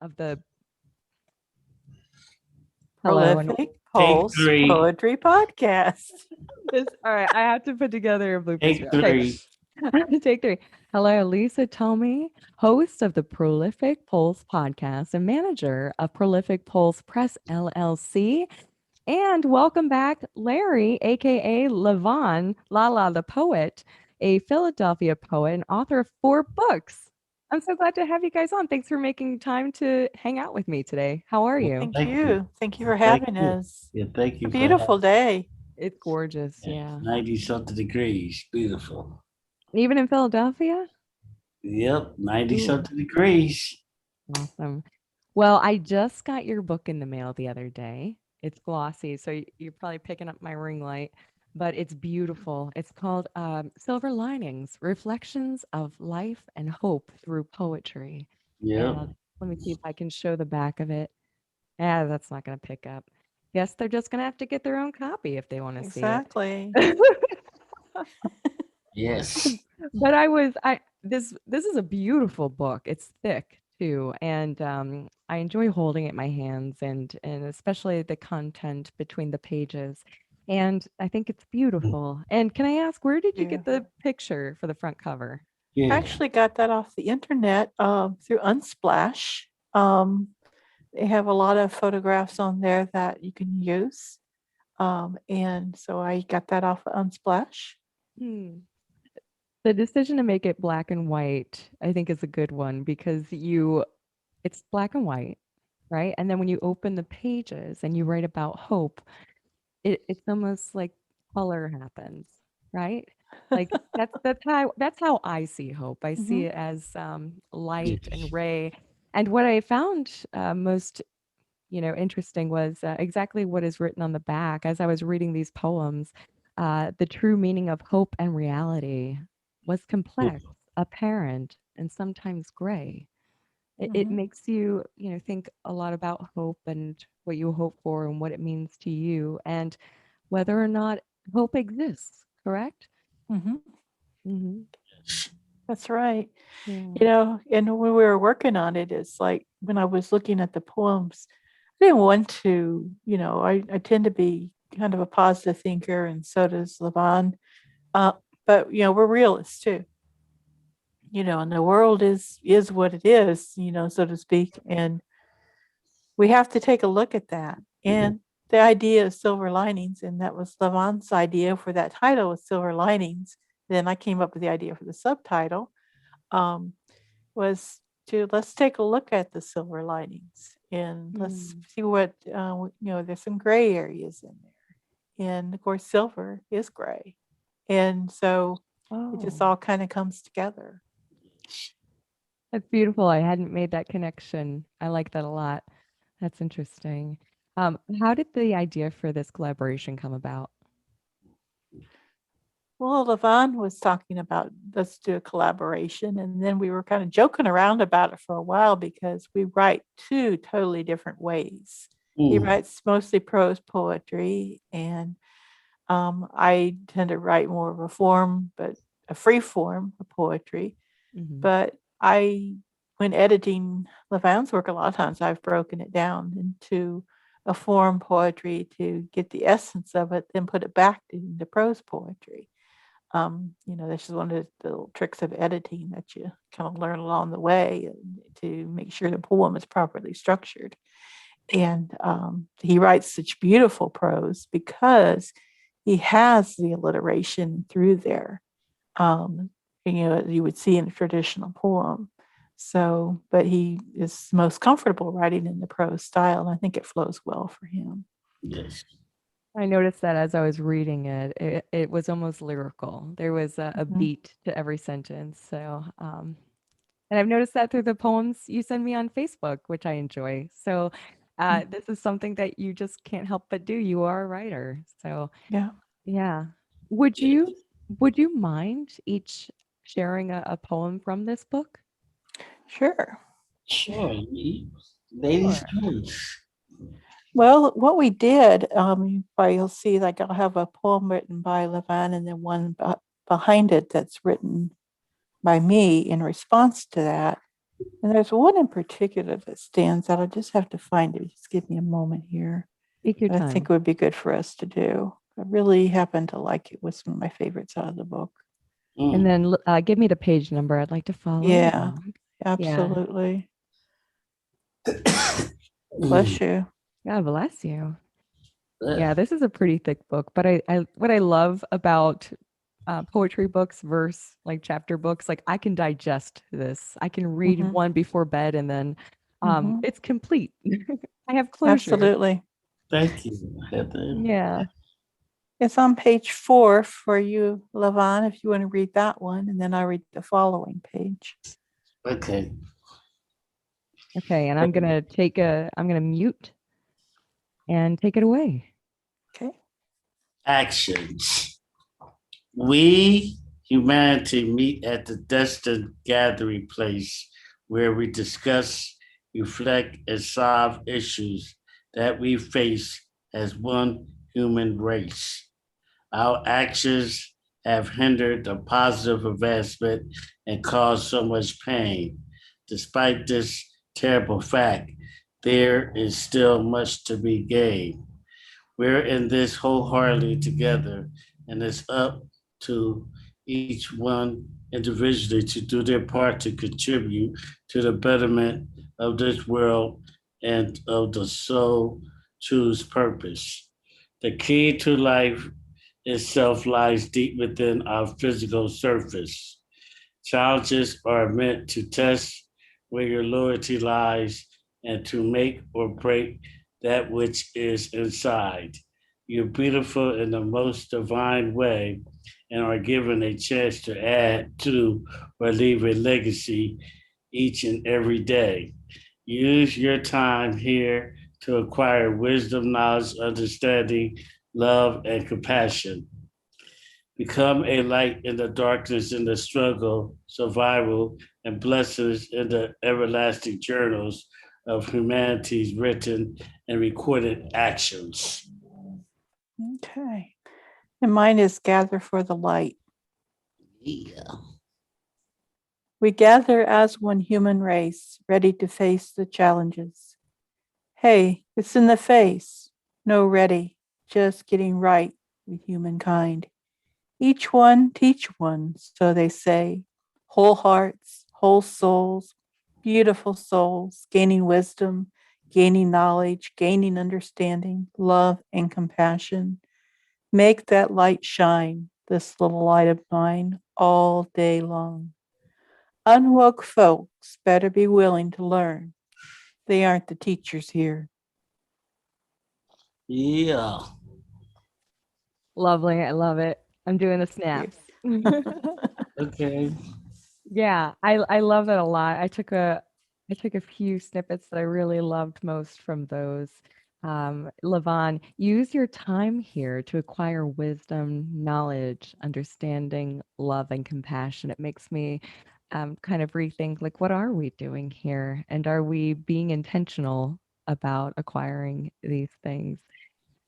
of the hello and Prolific Take Pulse 3. Poetry Podcast. all right. I have to put together a bloopers. Take Okay. 3. Take 3. Hello, Lisa Tomey, host of the Prolific Pulse podcast and manager of Prolific Pulse Press LLC. And welcome back, Larry, aka LaVan, LaLa the poet, a Philadelphia poet and author of 4 books. I'm so glad to have you guys on. Thanks for making time to hang out with me today. How are you? Thank Thank you. you. Thank you for Thank having you. us. Yeah, thank you. A beautiful day. It's gorgeous. Yeah. 90 something degrees. Beautiful. Even in Philadelphia? Yep, 90 Ooh. something degrees. Awesome. Well, I just got your book in the mail the other day. It's glossy, so you're probably picking up my ring light, but it's beautiful. It's called Silver Linings, Reflections of Life and Hope Through Poetry. Yep. And let me see if I can show the back of it. Yeah, that's not going to pick up. Guess they're just going to have to get their own copy if they want to see it. Exactly. Yes. But this is a beautiful book. It's thick too, and I enjoy holding it in my hands and especially the content between the pages. And I think it's beautiful. And can I ask, where did you get the picture for the front cover? I Yeah. actually got that off the internet through Unsplash. They have a lot of photographs on there that you can use. And so I got that off of Unsplash. Hmm. The decision to make it black and white, I think, is a good one because it's black and white, right? And then when you open the pages and you write about hope, it's almost like color happens, right? Like that's how I see hope. I see Mhm. it as light and ray. And what I found most interesting was exactly what is written on the back as I was reading these poems. The true meaning of hope and reality was complex, apparent, and sometimes gray. It Mhm. makes you, think a lot about hope and what you hope for and what it means to you and whether or not hope exists, correct? Mhm. Hmm. That's right. Yeah. And when we were working on it, it's like when I was looking at the poems, I didn't want to, I tend to be kind of a positive thinker, and so does LaVan. But we're realists too, and the world is what it is, so to speak, and we have to take a look at that. And the idea of silver linings, and that was LaVan's idea for that title was silver linings. Then I came up with the idea for the subtitle. Um, was to let's take a look at the silver linings and let's Mm. see what there's some gray areas in there, and of course silver is gray, and so it just Oh, all kind of comes together. that's beautiful. I hadn't made that connection. I like that a lot. That's interesting. How did the idea for this collaboration come about? Well, LaVan was talking about let's do a collaboration, and then we were kind of joking around about it for a while because we write 2 totally different ways. He writes mostly prose poetry, and I tend to write more of a form, but a free form of poetry. Hmm. But when editing LaVan's work, a lot of times I've broken it down into a form poetry to get the essence of it, then put it back into prose poetry. That's just one of the little tricks of editing that you kind of learn along the way to make sure the poem is properly structured. And he writes such beautiful prose because he has the alliteration through there. Um, you would see in a traditional poem. So, but he is most comfortable writing in the prose style, and I think it flows well for him. Yes. I noticed that as I was reading it, it was almost lyrical. There was a Mhm. beat to every sentence. So, and I've noticed that through the poems you send me on Facebook, which I enjoy. So, this is something that you just can't help but do. You are a writer. So, Yeah, yeah. Would you would you mind each sharing a poem from this book? sure. Sure. Ladies Sure. first. Well, what we did, you'll see, like I'll have a poem written by LaVan and then one behind it that's written by me in response to that. And there's one in particular that stands out. I just have to find it. Just give me a moment here. Take your But I time. think it would be good for us to do. I really happen to like it. It was one of my favorites out of the book. And then give me the page number. I'd like to follow Yeah, along. absolutely. Mm. Bless you. God bless you. Yeah, this is a pretty thick book, but I what I love about poetry books versus like chapter books, like I can digest this. I can read Mhm. one before bed and then Mhm. it's complete. I have closure. Absolutely. Thank you, Heather. Yeah. It's on page 4 for you, LaVan, if you want to read that one, and then I read the following page. Okay. Okay, and I'm gonna mute and take it away. Okay. Actions. We, humanity, meet at the destined gathering place where we discuss, reflect, and solve issues that we face as one human race. Our actions have hindered the positive advancement and caused so much pain. Despite this terrible fact, there is still much to be gained. We're in this wholeheartedly together, and it's up to each one individually to do their part to contribute to the betterment of this world and of the soul choose purpose. The key to life itself lies deep within our physical surface. Challenges are meant to test where your loyalty lies and to make or break that which is inside. You're beautiful in the most divine way and are given a chance to add to or leave a legacy each and every day. Use your time here to acquire wisdom, knowledge, understanding, love, and compassion. Become a light in the darkness, in the struggle, survival, and blessings in the everlasting journals of humanity's written and recorded actions. Okay. And mine is Gather for the Light. Yeah. We gather as one human race, ready to face the challenges. Hey, it's in the face. No ready, just getting right with humankind. Each one teach one, so they say. Whole hearts, whole souls, beautiful souls, gaining wisdom, gaining knowledge, gaining understanding, love, and compassion. Make that light shine, this little light of mine, all day long. Unwoke folks better be willing to learn. They aren't the teachers here. Yeah. Lovely. I love it. I'm doing the snaps. Okay. Yeah, I love it a lot. I took a few snippets that I really loved most from those. LaVan, use your time here to acquire wisdom, knowledge, understanding, love, and compassion. It makes me kind of rethink like, what are we doing here? And are we being intentional about acquiring these things?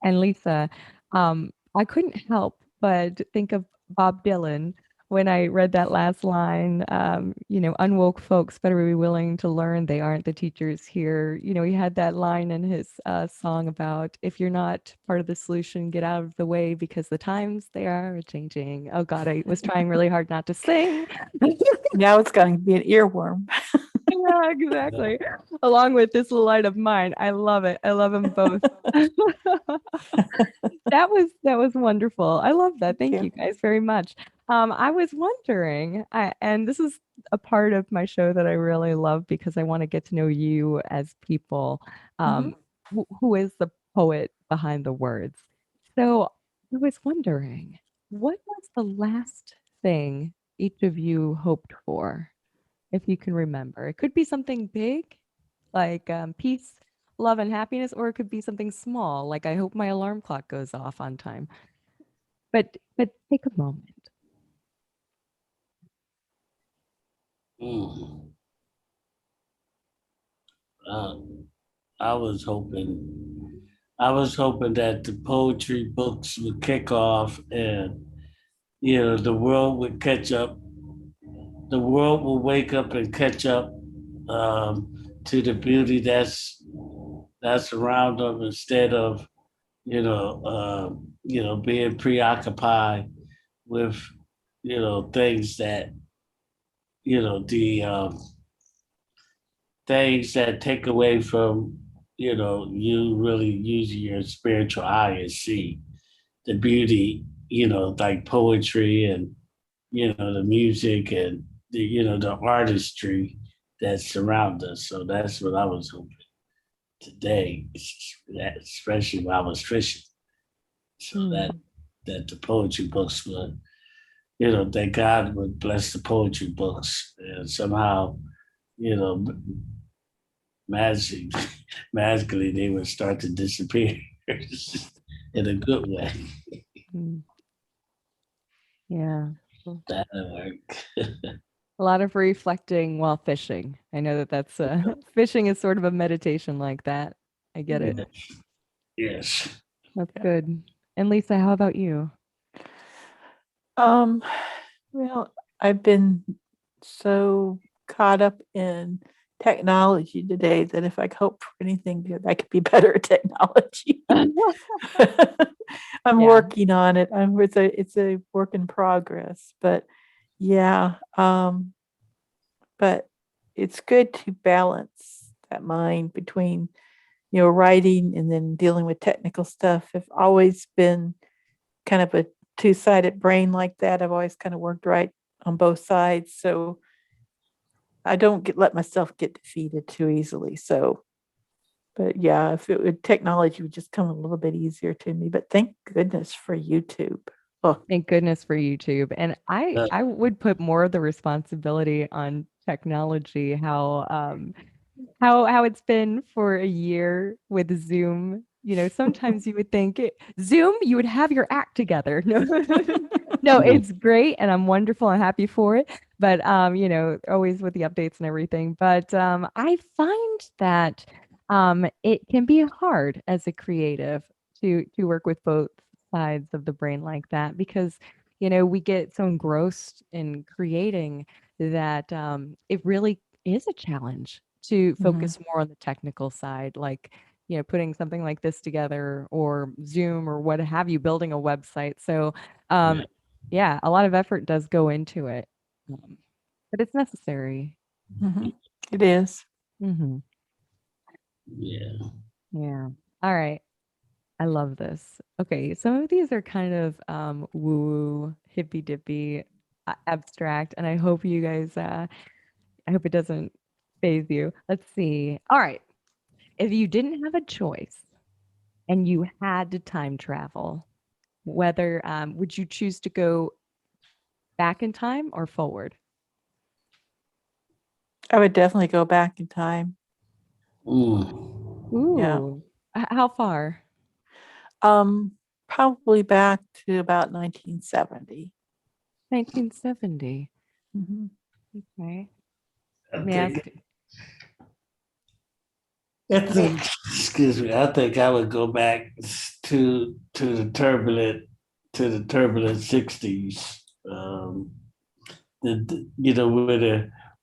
And Lisa, I couldn't help but think of Bob Dylan when I read that last line. Unwoke folks better be willing to learn. They aren't the teachers here. He had that line in his song about if you're not part of the solution, get out of the way because the times they are changing. Oh God, I was trying really hard not to sing. Now it's going to be an earworm. Yeah, exactly. Along with this little light of mine. I love it. I love them both. That was wonderful. I love that. Thank you guys very much. I was wondering, and this is a part of my show that I really love because I want to get to know you as people. Who is the poet behind the words? So I was wondering, what was the last thing each of you hoped for, if you can remember? It could be something big, like peace, love, and happiness, or it could be something small, like I hope my alarm clock goes off on time. But take a moment. Mm. Uh, I was hoping, that the poetry books would kick off, and the world would catch up. The world will wake up and catch up to the beauty that's around them instead of being preoccupied with things that the things that take away from you really using your spiritual eye and see the beauty, like poetry and the music and the artistry that surround us. So that's what I was hoping today, especially while I was fishing. So that the poetry books would, that God would bless the poetry books and somehow, you know, magic, magically they would start to disappear in a good way. Mm. Yeah. That'll work. A lot of reflecting while fishing. I know that that's fishing is sort of a meditation like that. I get it. Yes. That's good. And Lisa, how about you? Well, I've been so caught up in technology today that if I could hope for anything good, I could be better at technology. I'm Yeah. working on it. It's a work in progress, but yeah, but it's good to balance that mind between writing and then dealing with technical stuff. I've always been kind of a two-sided brain like that. I've always kind of worked right on both sides, so I don't let myself get defeated too easily. So, but yeah, if it would technology would just come a little bit easier to me. But thank goodness for YouTube. Oh, Thank goodness for YouTube. And I would put more of the responsibility on technology, how it's been for a year with Zoom. Sometimes you would think Zoom, you would have your act together. No, no, it's great and I'm wonderful and happy for it. But always with the updates and everything. But I find that it can be hard as a creative to work with both sides of the brain like that because we get so engrossed in creating that it really is a challenge to focus more on the technical side, like putting something like this together or Zoom or what have you, building a website. So yeah, a lot of effort does go into it, but it's necessary. it is. Hmm. Yeah. Yeah. All right. I love this. Okay, some of these are kind of woo hippy dippy, abstract, and I hope you guys I hope it doesn't phase you. Let's see. All right. If you didn't have a choice and you had to time travel, whether would you choose to go back in time or forward? I would definitely go back in time. Mm. Yeah. Ooh. How far? Um, Probably back to about 1970. 1970. Mhm. Okay. I Let me ask. think, excuse me. I think I would go back to the turbulent '60s.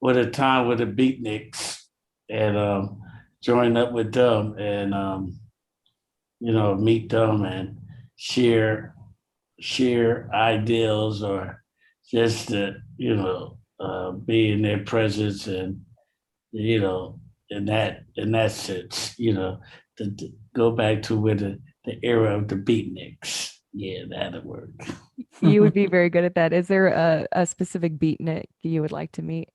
With a time with the beatniks and join up with them and meet them and share ideals or just to be in their presence and you know in that sense to go back to where the era of the beatniks. Yeah, that'll work. You would be very good at that. Is there a specific beatnik you would like to meet?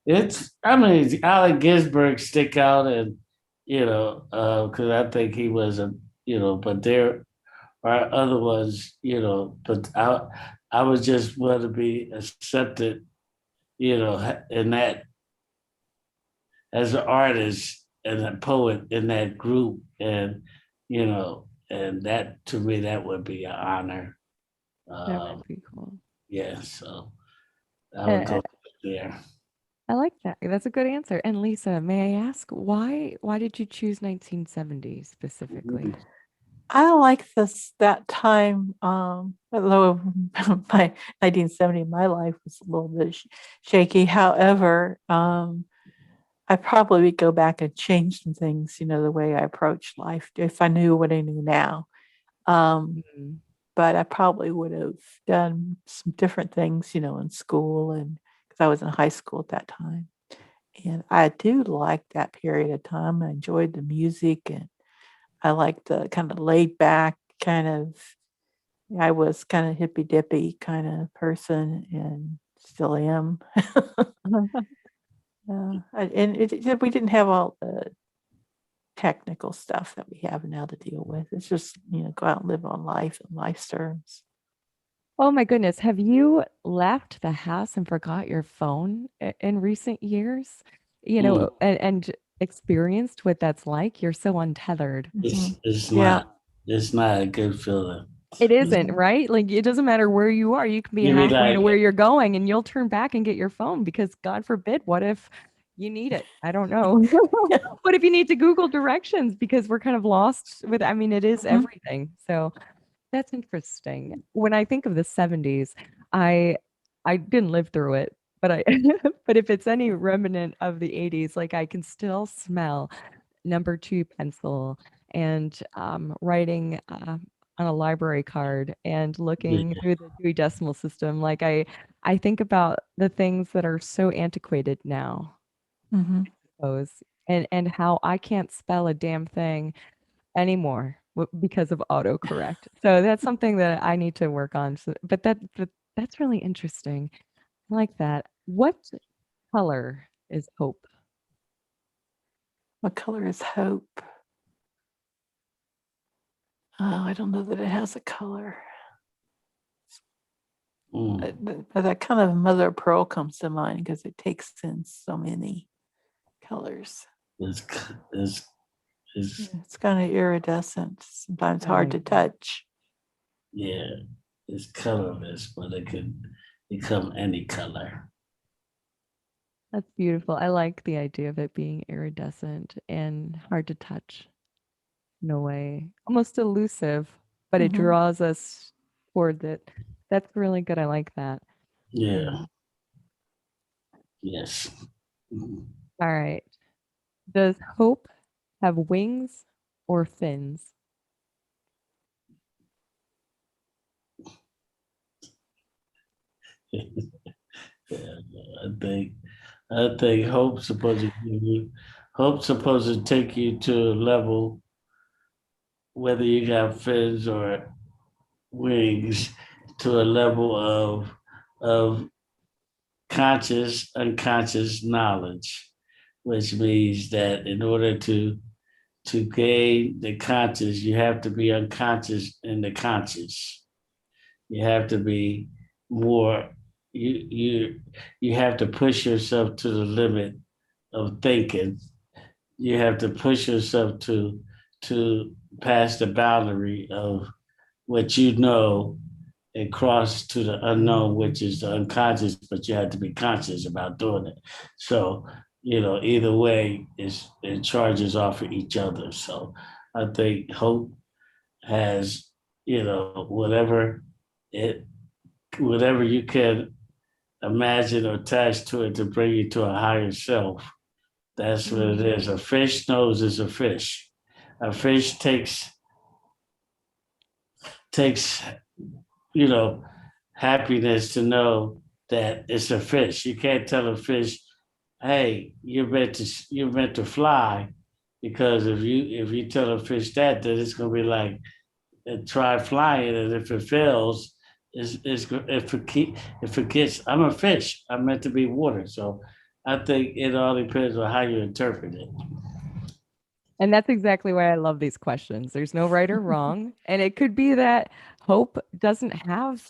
I mean, Allen Ginsberg stick out, and because I think he was but there are other ones, but I was just want to be accepted, in that as an artist and a poet in that group, and and that to me that would be an honor. That would Um, be cool. yeah, so I would Uh, go there. I like that. That's a good answer. And Lisa, may I ask why did you choose 1970 specifically? I like that time. Although my 1970, my life was a little bit shaky. However, I probably would go back and change some things, the way I approach life if I knew what I knew now. Mhm. But I probably would have done some different things, in school, and because I was in high school at that time. And I do like that period of time. I enjoyed the music, and I liked the kind of laid back kind of. I was kind of hippy dippy kind of person, and still am. We didn't have all the technical stuff that we have now to deal with. It's just, go out and live on life and life's terms. Oh my goodness. Have you left the house and forgot your phone in recent years? Mm, And experienced what that's like? You're so untethered. Mhm. it's Yeah. not a good feeling. It isn't, Mhm. right? Like it doesn't matter where you are. You can be You be halfway to like, where you're going and you'll turn back and get your phone because God forbid, what if you need it? I don't know. What if you need to Google directions because we're kind of lost with, I mean, it is Mhm. everything. So that's interesting. When I think of the 70s, I I didn't live through it, but I but if it's any remnant of the 80s, like I can still smell number two pencil and writing on a library card and yeah, looking through the Dewey Decimal System. Like I think about the things that are so antiquated now, Mhm. suppose, and how I can't spell a damn thing anymore because of autocorrect. So that's something that I need to work on. So, but that's really interesting. I like that. What color is hope? What color is hope? Oh, I don't know that it has a color. mm, But that kind of mother of pearl comes to mind because it takes in so many colors. it's, it's, Yeah, it's, it's kind of iridescent, sometimes I hard like to that. touch. yeah, it's colorless, but it could become any color. That's beautiful. I like the idea of it being iridescent and hard to touch in a way, almost elusive, but it Mhm. draws us toward it. That's really good. I like that. Yeah, Mm. yes. Mhm. All right. Does hope have wings or fins? Yeah, I think hope's supposed to take you to a level, whether you got fins or wings, to a level of conscious, unconscious knowledge, which means that in order to gain the conscious, you have to be unconscious in the conscious. You have to be more. You have to push yourself to the limit of thinking. You have to push yourself to pass the boundary of what you know and cross to the unknown, which is the unconscious, but you have to be conscious about doing it. So, either way, it charges off of each other. So I think hope has, it, whatever you can imagine or attach to it to bring you to a higher self. That's what it is. A fish knows it's a fish. A fish takes you know, happiness to know that it's a fish. You can't tell a fish, "Hey, you're meant to fly," because if you tell a fish that, then it's gonna be like, try flying, and if it fails, if it gets, I'm a fish. I'm meant to be water. So I think it all depends on how you interpret it. And that's exactly why I love these questions. There's no right or wrong. And it could be that hope doesn't have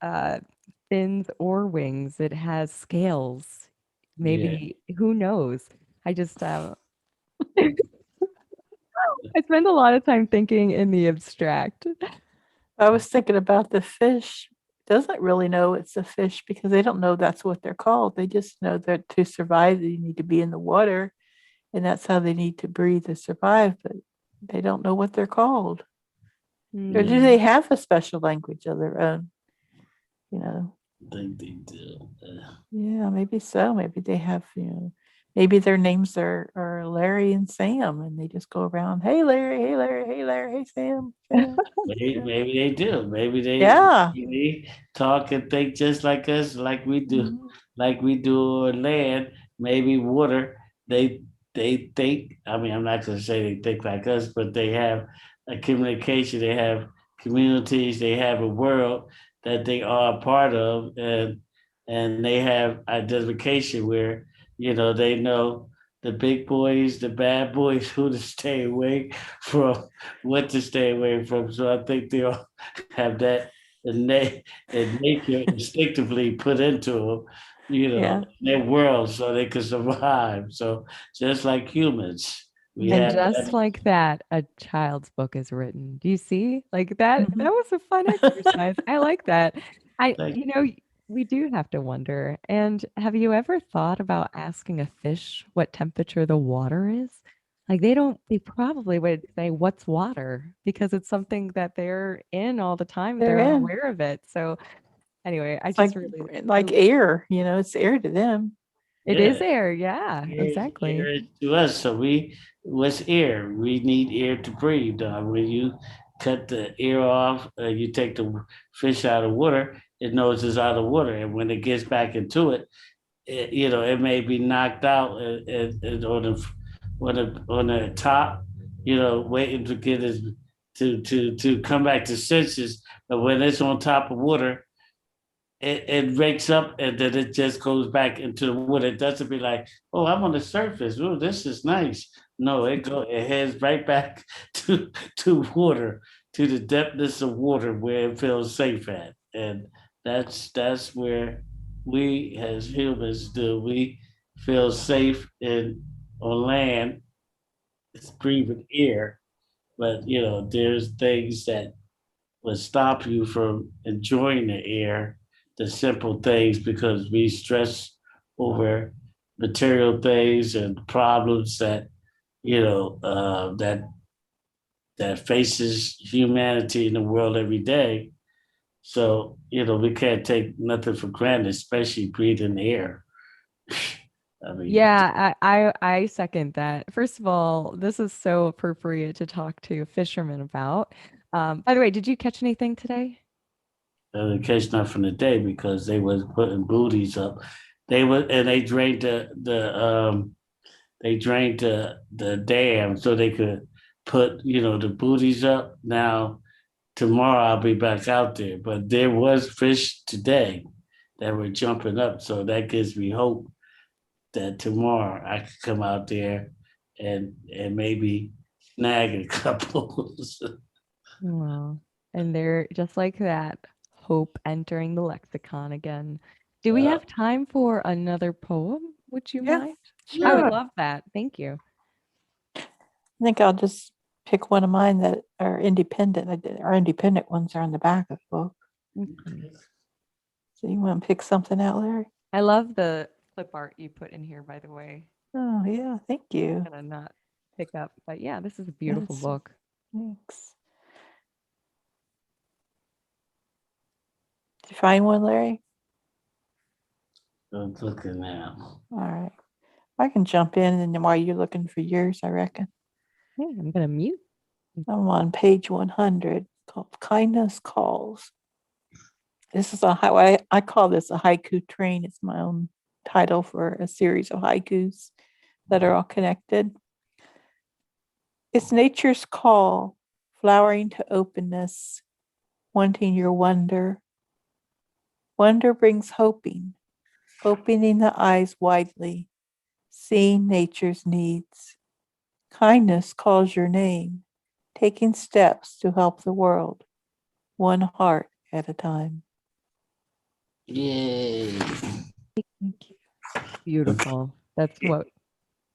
uh, fins or wings, it has scales. Yeah. Maybe, who knows? I just, I spend a lot of time thinking in the abstract. I was thinking about the fish doesn't really know it's a fish because they don't know that's what they're called. They just know that to survive, they need to be in the water, and that's how they need to breathe to survive. But they don't know what they're called, or do they Hmm. have a special language of their own? You know, I think they do. yeah, maybe so. Maybe they have, Maybe their names are Larry and Sam, and they just go around, hey Larry, hey Larry, hey Larry, hey Sam, Sam. Maybe they do. Yeah. Maybe they talk and think just like us, Mhm. like we do on land. Maybe water. They they think. I mean, I'm not going to say they think like us, but they have a communication. They have communities. They have a world that they are a part of, and they have identification where they know the big boys, the bad boys, who to stay away from, what to stay away from. So I think they all have that in nature instinctively put into them, Yeah. their world so they can survive. So just like humans, we And have Mhm. just that. like that, a child's book is written. Do you see? Like that Mhm. was a fun exercise. I like that. I Like, we do have to wonder. And have you ever thought about asking a fish what temperature the water is? Like they probably would say, "What's water?" Because it's something that they're in all the time. They're They're in. aware of it. So anyway, I It's just really like air, it's air to them. it yeah, is air. Yeah, exactly. air is to us. So what's air? We need air to breathe. When you cut the air off, you take the fish out of water, it knows it's out of water. And when it gets back into it, it may be knocked out and on the top, waiting to get his to come back to senses. But when it's on top of water, it wakes up and then it just goes back into the water. It doesn't be like, oh, I'm on the surface. Oh, this is nice. No, it heads right back to water, to the depthness of water where it feels safe at. And that's where we as humans do. We feel safe on land. It's breathing air, but there's things that would stop you from enjoying the air, the simple things, because we stress over material things and problems that that faces humanity in the world every day. So we can't take nothing for granted, especially breathing air. I mean, Yeah, I second that. First of all, this is so appropriate to talk to fishermen about. By the way, did you catch anything today? catch nothing today because they was putting booties up. They drained the dam so they could put the booties up. Now tomorrow I'll be back out there, but there was fish today that were jumping up, so that gives me hope that tomorrow I could come out there and maybe snag a couple. Well, and they're just like that. Hope entering the lexicon again. Do we uh, have time for another poem? Would you Yeah, mind? I would sure. love that. Thank you. I think I'll just pick one of mine that are independent. Our independent ones are on the back of the book. Okay. So you want to pick something out, Larry? I love the clip art you put in here, by the way. Oh, yeah. Thank you. Gonna not pick up, but yeah, this is a beautiful Yes. book. Thanks. Did you find one, Larry? I'm looking now. All right. I can jump in and while you're looking for yours, I reckon. Hey, I'm gonna mute. I'm on page 100 called Kindness Calls. This is I call this a haiku train. It's my own title for a series of haikus that are all connected. It's nature's call, flowering to openness, wanting your wonder. Wonder brings hoping, opening the eyes widely, seeing nature's needs. Kindness calls your name, taking steps to help the world, one heart at a time. Yay. Thank you. Beautiful. That's what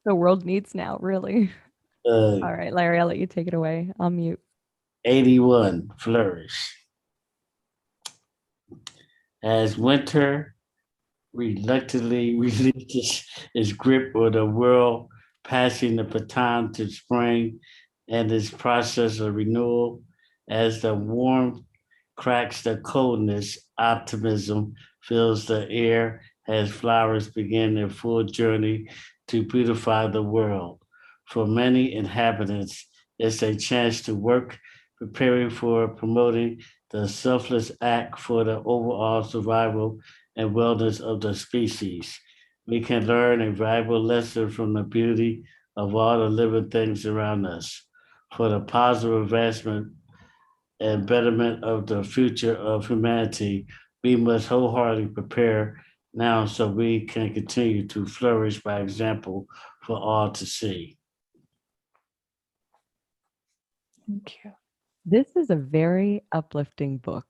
the world needs now, really. Uh, All right, Larry, I'll let you take it away. I'll mute. 81, flourish. As winter reluctantly releases its grip on the world, passing the baton to spring and its process of renewal, as the warmth cracks the coldness, optimism fills the air, as flowers begin their full journey to beautify the world. For many inhabitants, it's a chance to work preparing for promoting the selfless act for the overall survival and wellness of the species. We can learn a valuable lesson from the beauty of all the living things around us for the positive advancement and betterment of the future of humanity. We must wholeheartedly prepare now so we can continue to flourish by example for all to see. Thank you. This is a very uplifting book.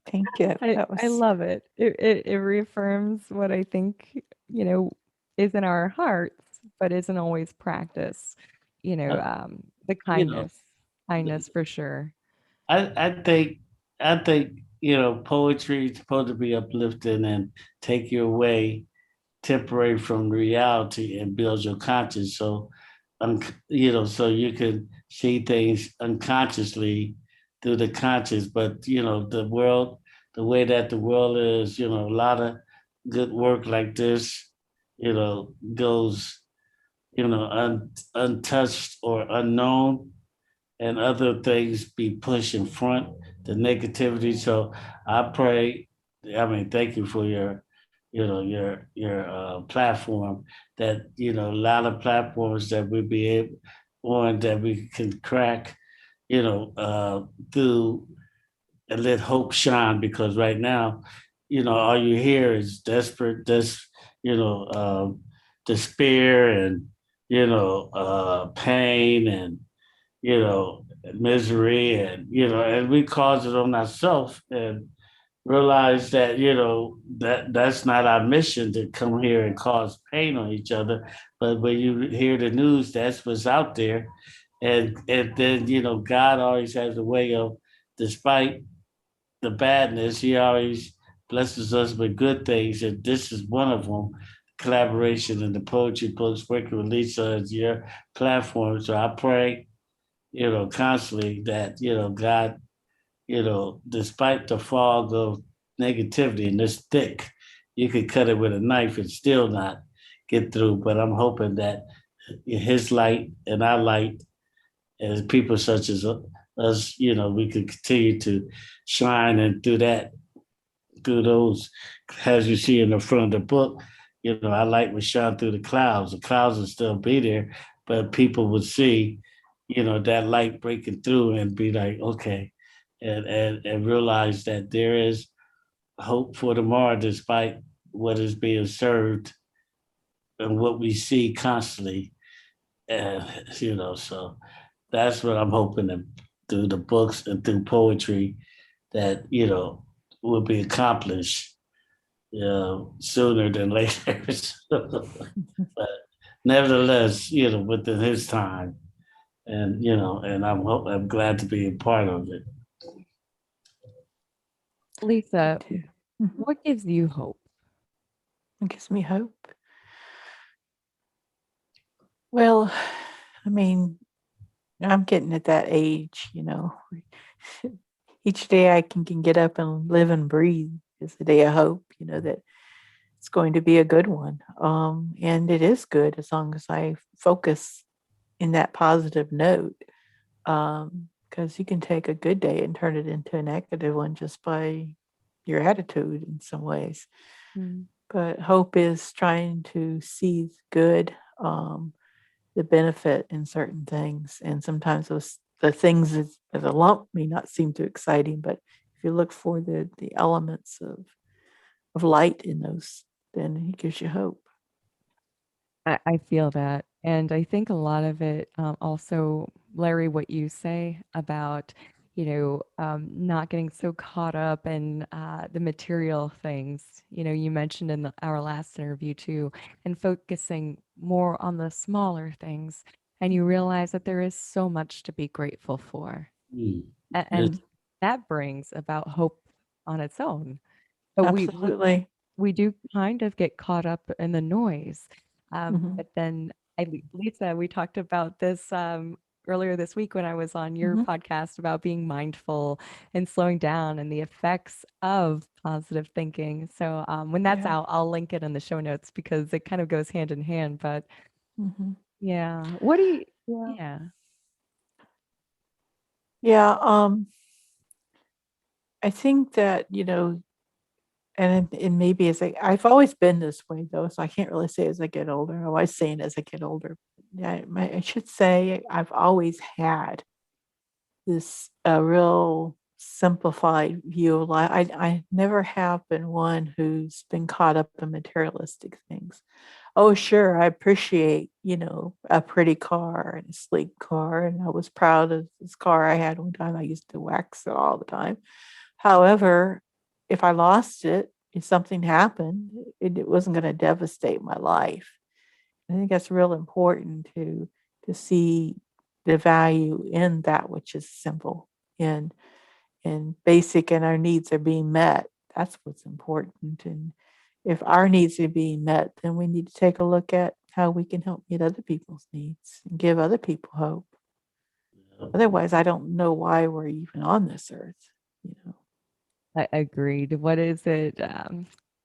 Thank you. I, That I was love it. It reaffirms what I think, is in our hearts, but isn't always practiced. Uh, The you know, kindness for sure. I think poetry is supposed to be uplifting and take you away temporary from reality and build your conscience. So, so you can see things unconsciously through the conscious. But the world, the way that the world is, a lot of good work like this, goes, untouched or unknown, and other things be pushed in front, the negativity. So I pray, I mean, thank you for your platform that, a lot of platforms that we be able on that we can crack, through and let hope shine because right now, all you hear is you know, despair and, pain and, misery and and we cause it on ourselves and realize that that's not our mission to come here and cause pain on each other, but when you hear the news, that's what's out there, and then God always has a way of, despite the badness, He always blesses us with good things, and this is one of them. Collaboration in the poetry books, working with Lisa as your platform. So I pray constantly that, God, despite the fog of negativity and this thick, you could cut it with a knife and still not get through. But I'm hoping that his light and our light, as people such as us, we could continue to shine and through those, as you see in the front of the book, our light would shine through the clouds. The clouds would still be there, but people would see, that light breaking through and be like, okay, and realize that there is hope for tomorrow despite what is being served and what we see constantly. And, so that's what I'm hoping that through the books and through poetry that, will be accomplished sooner than later. But nevertheless, within his time, and I'm glad to be a part of it. Lisa, too. Mhm. what gives you hope? It gives me hope. Well, I mean, I'm getting at that age, Each day I can get up and live and breathe is a day of hope, that it's going to be a good one. And it is good as long as I focus in that positive note. Because you can take a good day and turn it into a negative one just by your attitude in some ways. Mm. But hope is trying to see good, the benefit in certain things. And sometimes the things as a lump may not seem too exciting, but if you look for the elements of light in those, then he gives you hope. I feel that. And I think a lot of it, also, Larry, what you say about, not getting so caught up in the material things. You mentioned in our last interview too, and focusing more on the smaller things. And you realize that there is so much to be grateful for. Mm. And that brings about hope on its own. But Absolutely. we do kind of get caught up in the noise. Mhm. But then Lisa, we talked about this earlier this week when I was on your Mhm. podcast about being mindful and slowing down and the effects of positive thinking. So when that's Yeah. out, I'll link it in the show notes because it kind of goes hand in hand. But Mhm. yeah, what do you? Yeah. Yeah, Yeah. I think that, and maybe I've always been this way though, so I can't really say as I get older. I'm always saying as I get older. Yeah, I should say I've always had this real simplified view of life. I never have been one who's been caught up in materialistic things. Oh, sure, I appreciate, a pretty car and a sleek car, and I was proud of this car I had one time. I used to wax it all the time. However, if I lost it, if something happened, it wasn't going to devastate my life. I think that's real important to see the value in that which is simple and basic, and our needs are being met. That's what's important. And if our needs are being met, then we need to take a look at how we can help meet other people's needs and give other people hope. Otherwise, I don't know why we're even on this earth. You know. I agreed. What is it?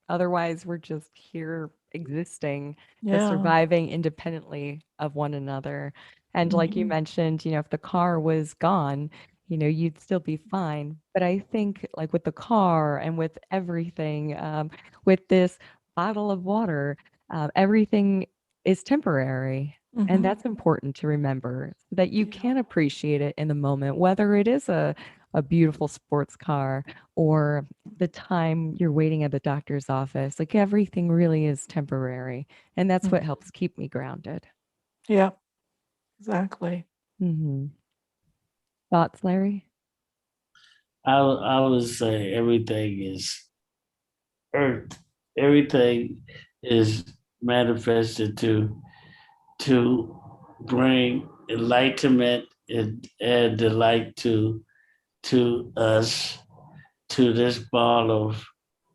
Otherwise, we're just here existing, just Yeah. surviving independently of one another. And like you Mhm. mentioned, if the car was gone, you'd still be fine. But I think, like with the car and with everything, with this bottle of water, everything is temporary. And Mhm. that's important to remember so that you Yeah. can appreciate it in the moment, whether it is a beautiful sports car or the time you're waiting at the doctor's office. Like everything really is temporary. And that's what Mhm. helps keep me grounded. Yeah. Exactly. Hmm. Thoughts, Larry? I would say everything is earth. Everything is manifested to bring enlightenment and delight to us, to this ball of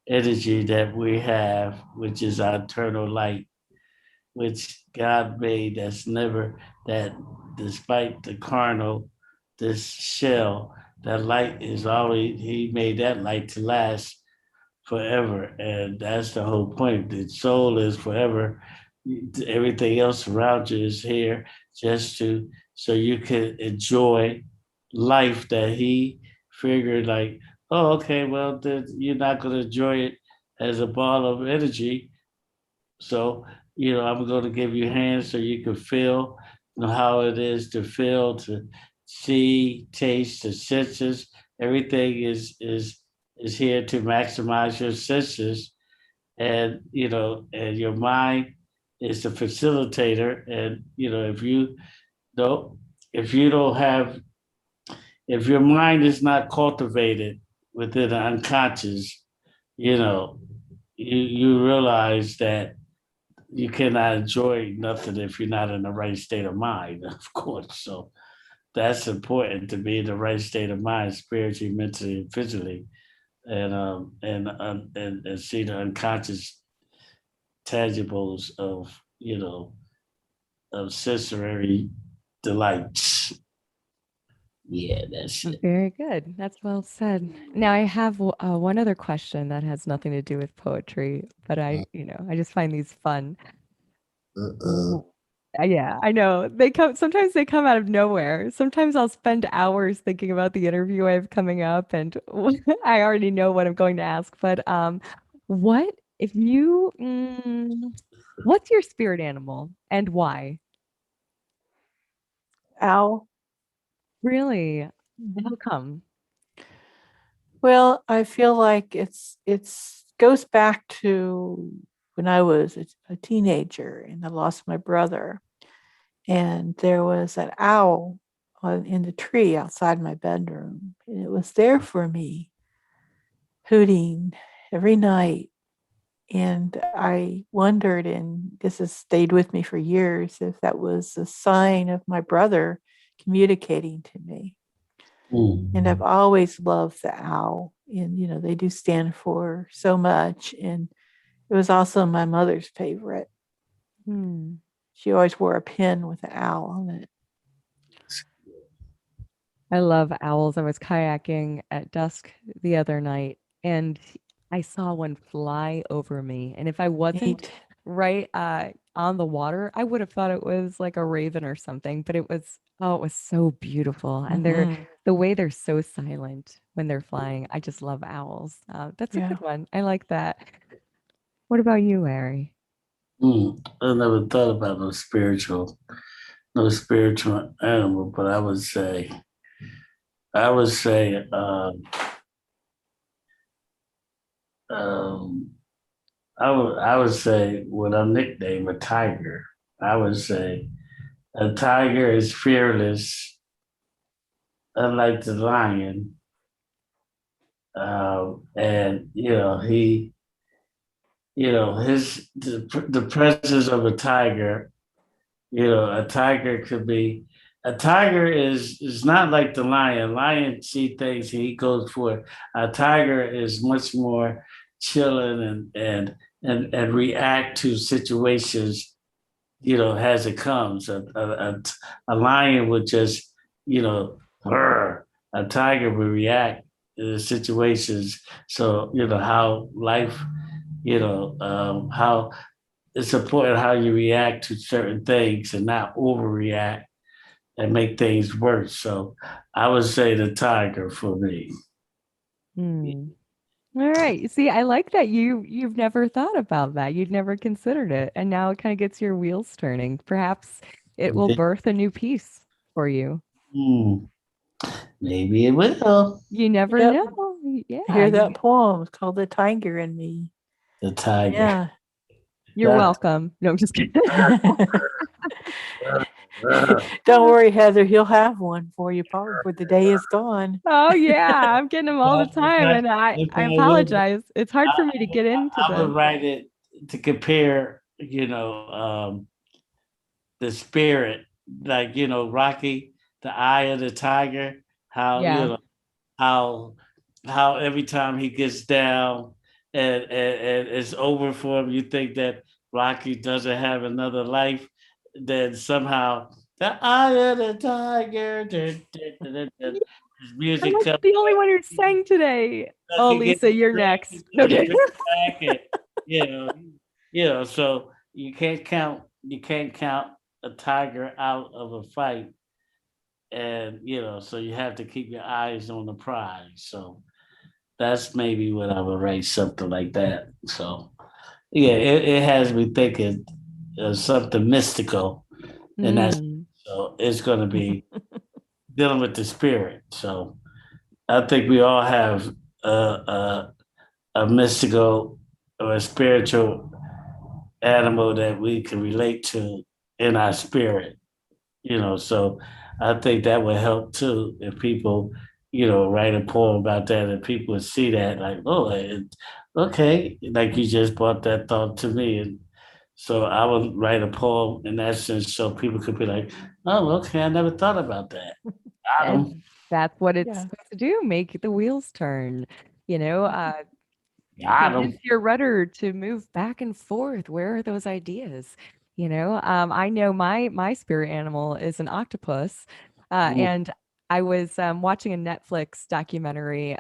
energy that we have, which is our eternal light, which God made that's never, that despite the carnal, this shell, that light is always, He made that light to last forever. And that's the whole point. The soul is forever. Everything else around you is here just to, so you can enjoy life that He figured like, oh, okay, well, then you're not going to enjoy it as a ball of energy. So, I'm going to give you hands so you can feel, how it is to feel, to see, taste, the senses. Everything is here to maximize your senses, and and your mind is the facilitator. And don't, if you don't have, if your mind is not cultivated within the unconscious, you know, you realize that you cannot enjoy nothing if you're not in the right state of mind, of course. So that's important, to be in the right state of mind, spiritually, mentally, and physically, and see the unconscious tangibles of of sensory delights. Yeah, that's it. Very good. That's well said. Now, I have one other question that has nothing to do with poetry, but I just find these fun. Uh-uh. Yeah, I know. Sometimes they come out of nowhere. Sometimes I'll spend hours thinking about the interview I have coming up and I already know what I'm going to ask. But what if you what's your spirit animal and why? Ow. Really? Mhm. How come? Well, I feel like it's goes back to when I was a teenager and I lost my brother, and there was an owl in the tree outside my bedroom, and it was there for me, hooting every night. And I wondered, and this has stayed with me for years, if that was a sign of my brother communicating to me. And I've Mm. always loved the owl. And, they do stand for so much. And it was also my mother's favorite. Hmm. She always wore a pin with an owl on it. I love owls. I was kayaking at dusk the other night and I saw one fly over me. And if I wasn't Neat. right on the water, I would have thought it was like a raven or something, but it was so beautiful. And Hmm. the way they're so silent when they're flying. I just love owls. That's a Yeah. good one. I like that. What about you, Larry? I never thought about no spiritual animal, but I would say, um, I would say what I nickname a tiger. I would say a tiger is fearless, unlike the lion. And the presence of a tiger. A tiger could be. A tiger is not like the lion. Lion see things, he goes for it. A tiger is much more chilling and react to situations, as it comes. A lion would just, purr. A tiger would react to the situations. So, how life, how it's important how you react to certain things and not overreact and make things worse. So I would say the tiger for me. Hmm. All right. See, I like that you've never thought about that. You'd never considered it. And now it kind of gets your wheels turning. Perhaps it will birth a new piece for you. Hmm, maybe it will. You never Yep. know. I Yeah, hear that poem. It's called The Tiger in Me. The tiger. Yeah. you're That, welcome. No, I'm just kidding. Don't worry, Heather. He'll have one for you probably before the day is gone. Oh yeah, I'm getting them all the time and if I I would, apologize. It's hard for me to get into I would them. write it to compare, the spirit, like, Rocky, the eye of the tiger, how, Yeah. how how every time he gets down and it's over for him, you think that Rocky doesn't have another life. Then somehow the eye of the tiger, Yeah, his I'm music like comes the only up, one who's sang today. Oh, he gets Lisa, you're straight, next. No, he kidding. brings back and you know, so you can't count a tiger out of a fight, and so you have to keep your eyes on the prize. So that's maybe what I would rate, something like that. So yeah, it has me thinking of something mystical, and that's Mm. so it's going to be dealing with the spirit. So I think we all have a mystical or a spiritual animal that we can relate to in our spirit. So I think that would help too if people, write a poem about that and people would see that like, oh, okay, like you just brought that thought to me. And so I would write a poem in that sense so people could be like, oh, okay, I never thought about that. Got 'em. And that's what it's Yeah. supposed to do, make the wheels turn. You know, Got convince 'em. your rudder to move back and forth. Where are those ideas? I know my spirit animal is an octopus, Mm, and I was watching a Netflix documentary,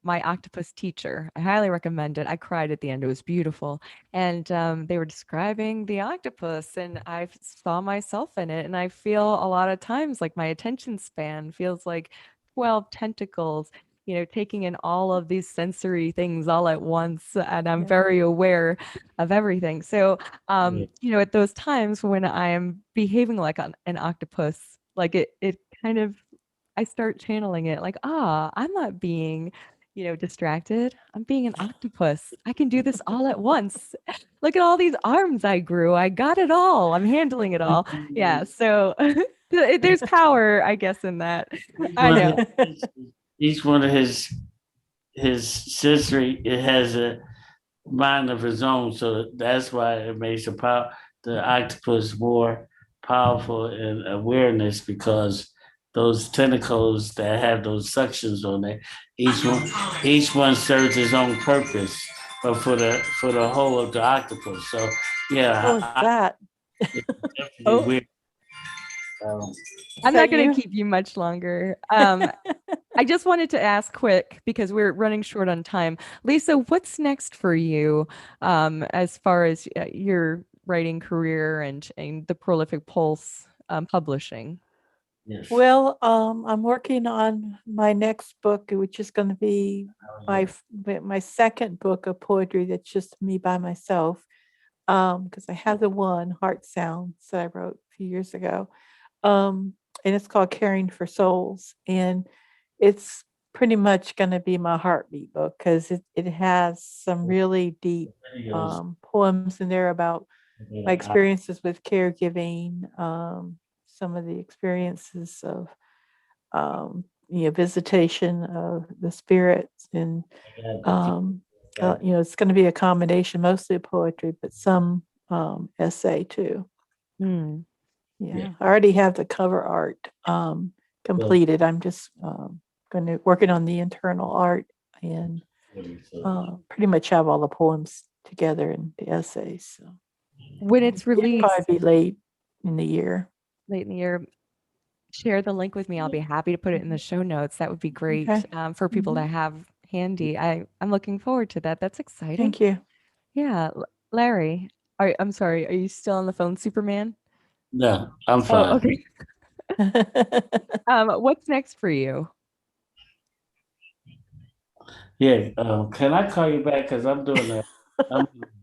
My Octopus Teacher. I highly recommend it. I cried at the end. It was beautiful, and they were describing the octopus, and I saw myself in it. And I feel a lot of times like my attention span feels like 12 tentacles, taking in all of these sensory things all at once. And I'm Yeah. very aware of everything. So, yeah. at those times when I am behaving like an octopus, like it kind of, I start channeling it like, I'm not being, distracted. I'm being an octopus. I can do this all at once. Look at all these arms I grew. I got it all. I'm handling it all. Yeah. So there's power, I guess, in that. Each I one of know. each one of his sensory, it has a mind of his own. So that's why it makes the octopus more powerful in awareness, because those tentacles that have those suctions on it, each one serves its own purpose, but for the whole of the octopus. So What was yeah, that? it's definitely Oh, weird. I'm that not going you? to keep you much longer. I just wanted to ask quick because we're running short on time. Lisa, what's next for you as far as your writing career and the Prolific Pulse publishing? Yes. Well, I'm working on my next book, which is going to be my second book of poetry that's just me by myself. Because I have the one, Heart Sounds, that I wrote a few years ago. And it's called Caring for Souls. And it's pretty much going to be my heartbeat book because it has some really deep poems in there about my experiences with caregiving, some of the experiences of visitation of the spirits, and it's going to be a combination, mostly of poetry, but some essay too. Hmm. Yeah, I already have the cover art completed. I'm just working on the internal art and pretty much have all the poems together and the essays. So When it's it'll released probably be late in the year. late in the year, share the link with me. I'll be happy to put it in the show notes. That would be great Okay. for people to Mhm. have handy. I'm looking forward to that. That's exciting. Thank you. Yeah, Larry, I'm sorry. Are you still on the phone, Superman? No, I'm Oh, fine. okay. What's next for you? Yeah. Can I call you back? Because I'm doing a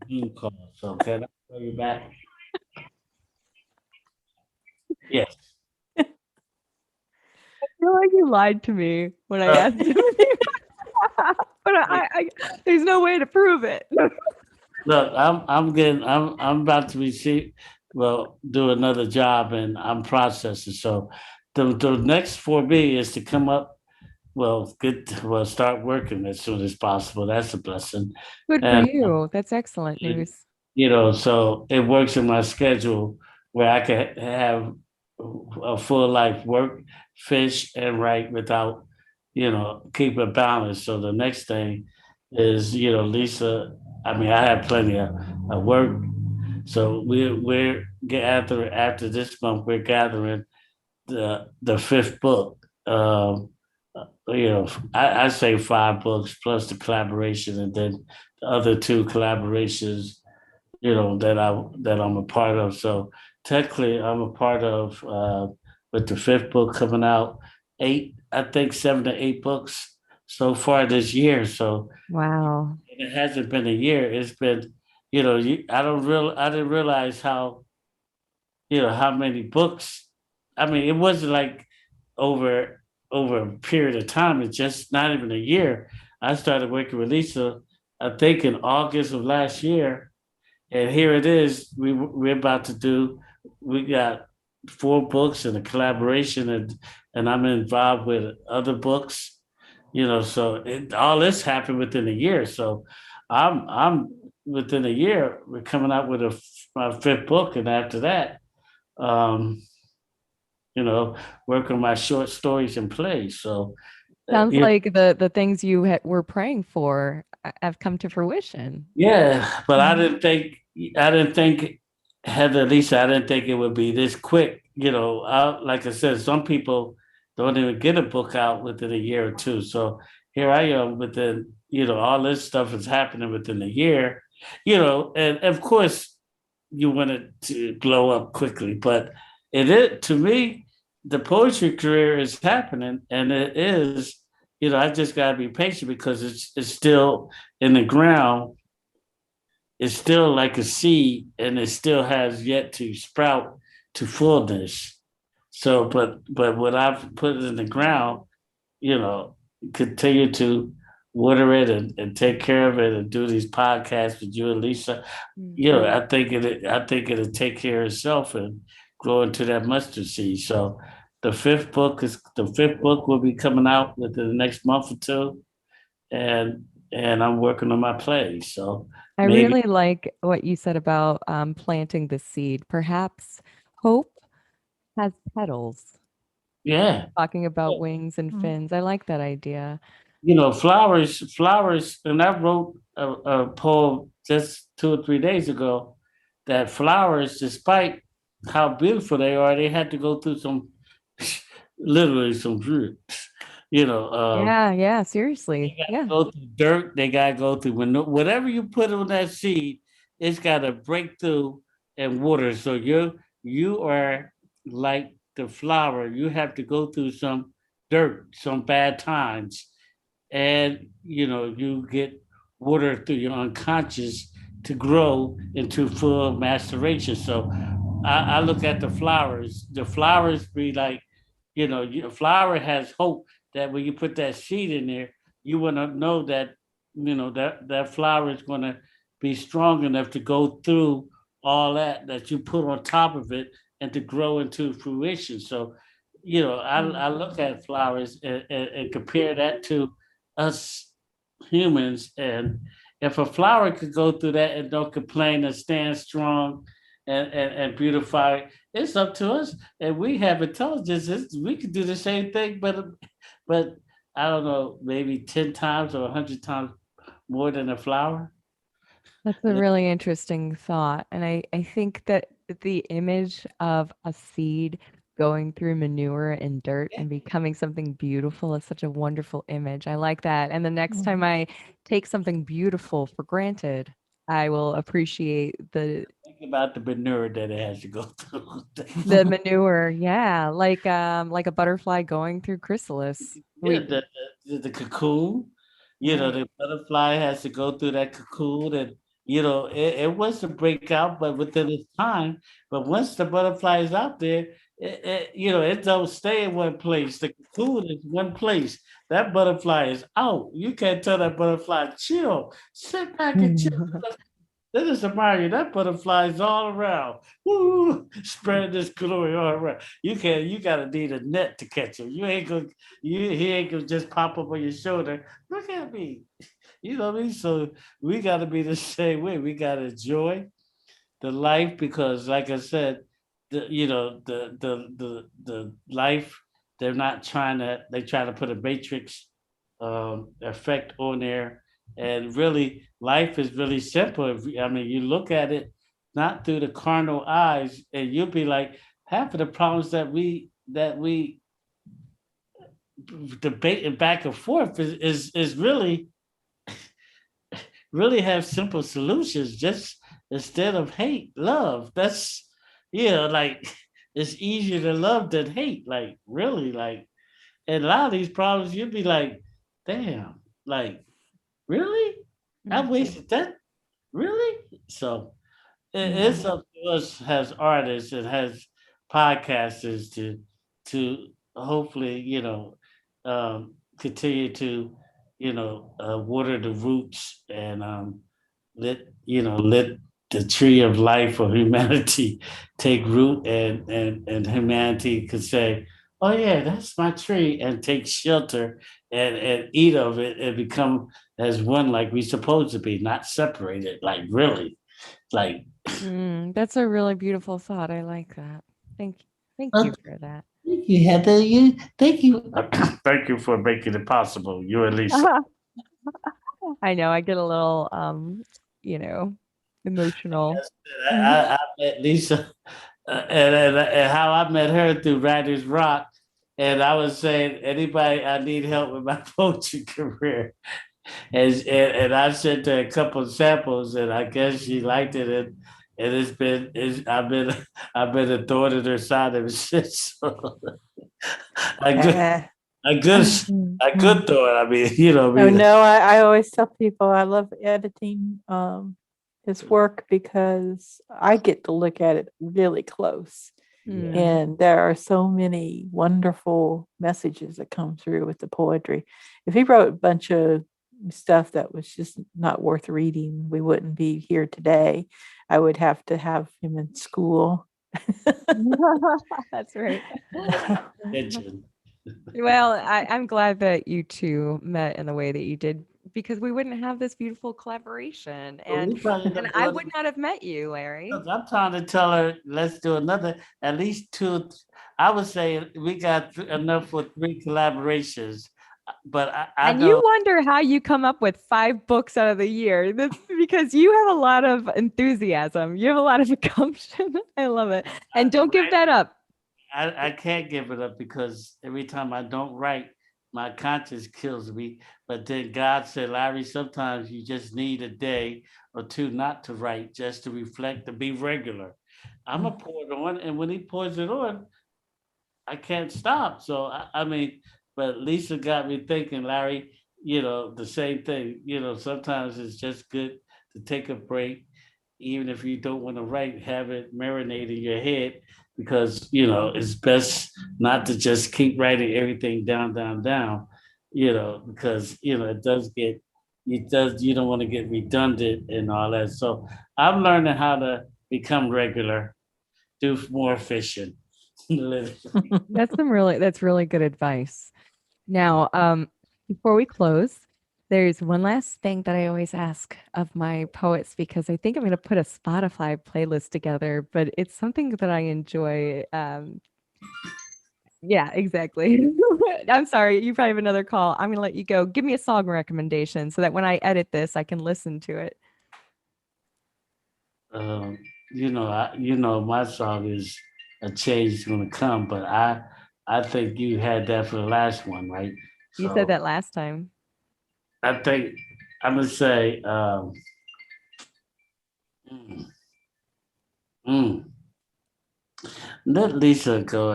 Zoom call. So can I call you back? Yes. I feel like you lied to me when I Uh, asked you, but there's no way to prove it. Look, I'm about to receive do another job and I'm processing. So the next for me is to come up, start working as soon as possible. That's a blessing. Good for And you. That's excellent news. so it works in my schedule where I can have a full life, work, fish, and write without, keep it balanced. So the next thing is, Lisa. I mean, I have plenty of work, so we're after this month we're gathering the fifth book. I say five books plus the collaboration, and then the other two collaborations that I'm a part of. So technically, I'm a part of with the fifth book coming out. I think 7 to 8 books so far this year. So Wow. it hasn't been a year. It's been, I didn't realize how many books. I mean, it wasn't like over over a period of time. It's just not even a year. I started working with Lisa, I think in August of last year, and here it is. We're about to do. We got 4 books and a collaboration, and I'm involved with other books. So all this happened within a year. So I'm within a year. We're coming out with my fifth book, and after that, um, you know, work on my short stories and plays. So Sounds yeah, like the things you were praying for have come to fruition. yeah, but Mhm. I didn't think, Heather, Lisa, I didn't think it would be this quick. Like I said, some people don't even get a book out within a year or two. So here I am within, all this stuff is happening within a year, and of course you want it to blow up quickly, but to me, the poetry career is happening and it is, I just gotta be patient because it's still in the ground. It's still like a seed and it still has yet to sprout to fullness. So, but what I've put in the ground, you know, continue to water it and take care of it and do these podcasts with you and Lisa. Mhm. I think it'll take care of itself and grow into that mustard seed. So the fifth book will be coming out within the next month or two, and I'm working on my plays. So I maybe really like what you said about planting the seed. Perhaps hope has petals, yeah. talking about wings and Mm. fins. I like that idea. Flowers, and I wrote a poem just 2 or 3 days ago that flowers, despite how beautiful they are, they had to go through some, literally some shit. You know, Yeah, they seriously. gotta Yeah. go through dirt. They gotta go through whatever you put on that seed. It's gotta break through and water. So you are like the flower. You have to go through some dirt, some bad times, and you get water through your unconscious to grow into full maceration. So I look at the flowers. The flowers be like, a flower has hope that when you put that seed in there, you want to know that that flower is going to be strong enough to go through all that you put on top of it and to grow into fruition. So, I look at flowers and compare that to us humans, and if a flower could go through that and don't complain and stand strong and beautify, it's up to us. And we have intelligence. We could do the same thing, but I don't know, maybe 10 times or 100 times more than a flower. That's a really interesting thought. And I think that the image of a seed going through manure and dirt and becoming something beautiful is such a wonderful image. I like that. And the next time Mhm. I take something beautiful for granted, I will appreciate Think about the manure that it has to go through. the manure. Yeah, like a butterfly going through chrysalis. Yeah, We the cocoon. right. The butterfly has to go through that cocoon, and it wants to break out, but within its time. But once the butterfly is out there, it don't stay in one place. The cocoon is one place. That butterfly is out. You can't tell that butterfly, chill, sit back and chill. Then it's Mario. That butterflies all around. Woo! Spread this glory all around. You gotta need a net to catch him. He ain't gonna just pop up on your shoulder. Look at me. You know what I mean? So we gotta be the same way. We gotta enjoy the life because like I said, the life, they try to put a matrix effect on there. And really life is really simple. I mean, you look at it not through the carnal eyes, and you'll be like, half of the problems that we debating back and forth is really have simple solutions. Just instead of hate, love. That's like it's easier to love than hate. Like really, like, and a lot of these problems, you'd be like, damn, like really, I Mhm. wasted that. Really? So it's Yeah. up to us as artists and as podcasters to hopefully continue to water the roots and let the tree of life for humanity take root, and humanity could say, oh yeah, that's my tree, and take shelter and eat of it and become as one, like we supposed to be, not separated, like really, like. That's a really beautiful thought. I like that. Thank thank uh, you for that. Thank you, Heather. Thank you. Thank you for making it possible. You and Lisa. I know I get a little you know, emotional. Mhm. I met Lisa, and how I met her through Writer's Rock. And I was saying, anybody, I need help with my poetry career. And I sent her a couple of samples, and I guess she liked it. And I've been a thorn in her side ever since. So a good, Eh. a good, a good thorn. I mean, Oh me. no, I always tell people I love editing his work because I get to look at it really close. Yeah. Mm. And there are so many wonderful messages that come through with the poetry. If he wrote a bunch of stuff that was just not worth reading, we wouldn't be here today. I would have to have him in school. That's right. Attention. Well, I'm glad that you two met in the way that you did because we wouldn't have this beautiful collaboration So and we probably and gonna do I it. would not have met you, Larry. Look, I'm trying to tell her, let's do another, at least two. I would say we got enough for three collaborations. but I And you don't. wonder how you come up with 5 books out of the year. That's because you have a lot of enthusiasm. You have a lot of gumption. I love it. And don't give that up. I can't give it up because every time I don't write, my conscience kills me. But then God said, Larry, sometimes you just need a day or two not to write, just to reflect, to be regular. I'm a pour it on, and when he pours it on, I can't stop. So I mean, but Lisa got me thinking, Larry, the same thing. Sometimes it's just good to take a break, even if you don't want to write, have it marinate in your head because it's best not to just keep writing everything down, down, down, because you don't want to get redundant and all that. So I'm learning how to become regular, do more fishing. That's really good advice. Now, before we close, there's one last thing that I always ask of my poets because I think I'm going to put a Spotify playlist together, but it's something that I enjoy. Yeah, exactly. I'm sorry, you probably have another call. I'm going to let you go. Give me a song recommendation so that when I edit this, I can listen to it. um, my song is "A Change Is Gonna Come," but I think you had that for the last one, right? You said So that last time. I think I'm gonna say, mm, mm, let Lisa go.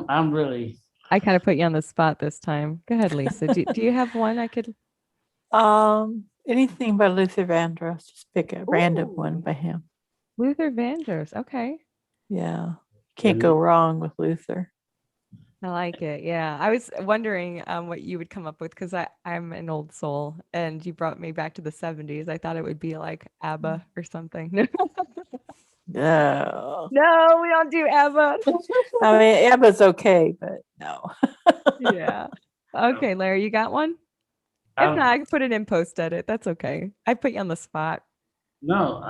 I'm really. I kind of put you on the spot this time. Go ahead, Lisa. Do you have one I could? Anything by Luther Vandross. Just pick a random one Ooh. by him. Luther Vandross. Okay. Yeah. Can't go wrong with Luther. I like it. Yeah. I was wondering what you would come up with because I'm an old soul and you brought me back to the 70s. I thought it would be like ABBA or something. No. No, we don't do ABBA. I mean, Emma's okay, but no. Yeah. Okay, Larry, you got one? If not, I can put it in post edit. That's okay. I put you on the spot. No,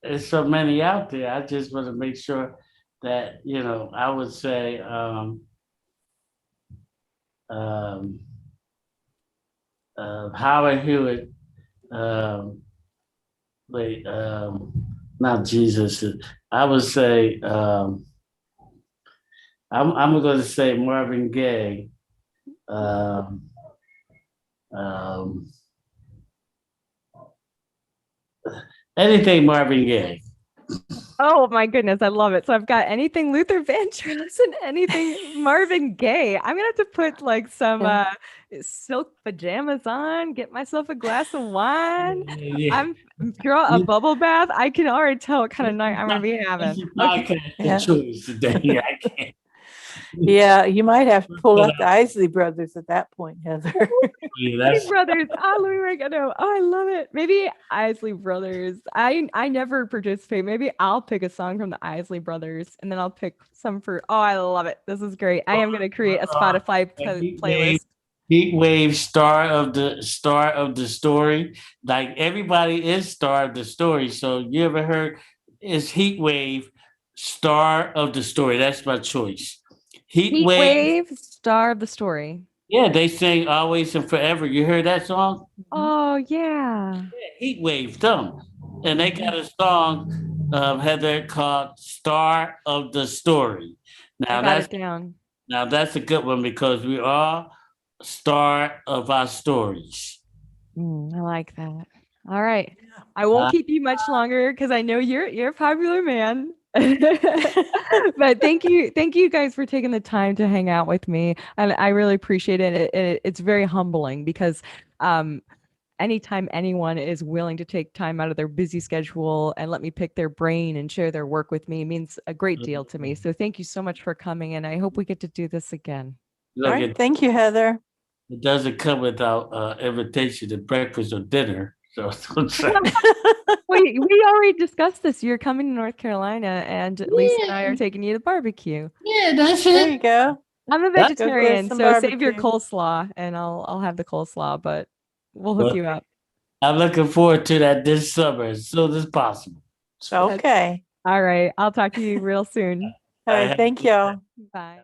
there's so many out there. I just want to make sure that I would say um, Howard Hewitt. Um, wait, not Jesus. I would say I'm going to say Marvin Gaye. Um, um, anything Marvin Gaye. Oh my goodness, I love it. So I've got anything Luther Vandross and anything Marvin Gaye. I'm gonna have to put like some silk pajamas on, get myself a glass of wine. Yeah. I'm throw a bubble bath. I can already tell what kind of night I'm gonna be This having. is Okay. podcast choice today. I can't. Yeah, you might have to pull out the Isley brothers at that point, Heather. Yeah, Isley Brothers. Oh, let me write it down. Oh, I love it. Maybe Isley Brothers. I never participate. Maybe I'll pick a song from the Isley Brothers and then I'll pick some for. Oh, I love it. This is great. I am going to create a Spotify playlist. Heat Wave, star of the story. Like everybody is star of the story. So you ever heard is Heat Wave, star of the story? That's my choice. Heat Heat Wave. Wave, star of the story. Yeah, they sing Always and Forever. You heard that song? Oh yeah. Yeah, Heat Wave, them. And they got a song, Heather, called Star of the Story. I Now got that's it down. now that's a good one because we are star of our stories. I like that. All right. I won't keep you much longer because I know you're a popular man. But thank you guys for taking the time to hang out with me, and I really appreciate it. It's very humbling because anytime anyone is willing to take time out of their busy schedule and let me pick their brain and share their work with me means a great deal to me. So thank you so much for coming, and I hope we get to do this again. Look, All right, thank you, Heather. it doesn't come without invitation to breakfast or dinner. So We already discussed this. You're coming to North Carolina, and Lisa and I are taking you to barbecue. yeah, that's There it. you go. I'm a Go get vegetarian, some so save your barbecue. coleslaw, and I'll have the coleslaw, but we'll hook Well, you up. I'm looking forward to that this summer as soon as possible. Okay. All right. I'll talk to you real soon. All right, thank y'all. Bye.